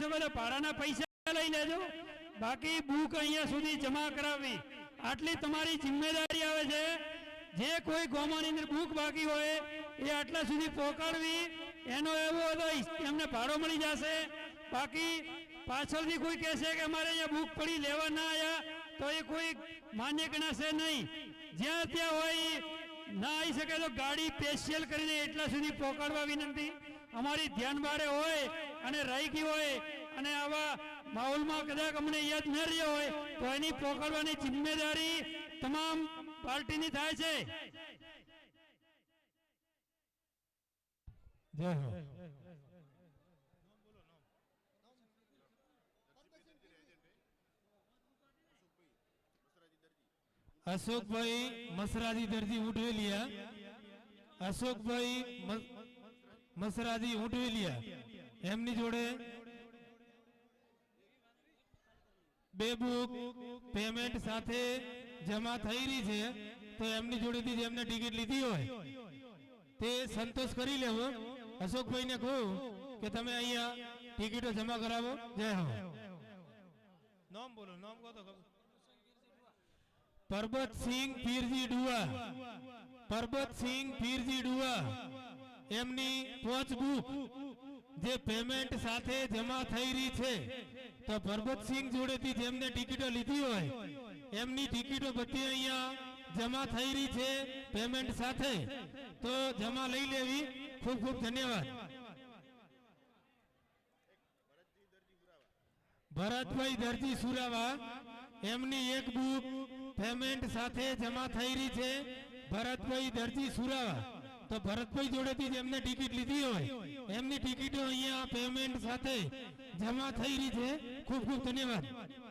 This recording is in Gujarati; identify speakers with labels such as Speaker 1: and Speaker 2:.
Speaker 1: શકો તો ભાડાના પૈસા લઈ લેજો, બાકી બુક અહીંયા સુધી જમા કરાવવી આટલી તમારી જિમ્મેદારી આવે છે। જે કોઈ ગામની અંદર બુક બાકી હોય એ આટલા સુધી પહોંચાડવી, એનો એવો હતો એમને ભાડો મળી જશે। બાકી પાછળથી કોઈ કહેશે કે અમારે અહીંયા બુક પડી લેવા ના આવ્યા તો એ કોઈ માન્ય ગણાશે નહીં। જ્યાં ત્યાં હોય ના આવી શકે તો ગાડી સ્પેશિયલ કરીને એટલા સુધી પહોંચાડવા વિનંતી। અમારી ધ્યાન બારે હોય અને રહી ગઈ હોય અને આવા માહોલમાં કદાચ અમને યાદ ન રહ્યો હોય તો એની પહોંચાડવાની જિમ્મેદારી તમામ પાર્ટીની થાય છે।
Speaker 2: જય હો। અશોકભાઈ મસરાજી દરજી ઉઠવેલિયા, અશોકભાઈ મસરાજી ઉઠવેલિયા, એમની જોડે બે બુક પેમેન્ટ સાથે જમા થઈ રહી છે, તો એમની જોડેથી જેમને ટિકિટ લીધી હોય તે સંતોષ કરી લેવો। અશોકભાઈને કહું કે તમે અહીંયા ટિકિટો જમા કરાવો। જય હો। નામ બોલો, નામ કહો તો ખબર। પરબતસિંહ પીરજી ડુઆ, પરબતસિંહ પીરજી ડુઆ, એમની 5 બુક જે પેમેન્ટ સાથે જમા થઈ રહી છે, તો પરબતસિંહ જોડેથી જેમને ટિકિટો લીધી હોય એમની ટિકિટો બધી અહીંયા જમા થઈ રહી છે પેમેન્ટ સાથે, તો જમા લઈ લેવી। ખૂબ ખૂબ ધન્યવાદ। ભરતભાઈ દરજી સુરાવા, એમની 1 બુક પેમેન્ટ સાથે જમા થઈ રહી છે। ભરતભાઈ દરજી સુરાવા, તો ભરતભાઈ જોડેથી જેમને ટિકિટ લીધી હોય એમની ટિકિટો અહીંયા પેમેન્ટ સાથે જમા થઈ રહી છે। ખૂબ ખૂબ ધન્યવાદ।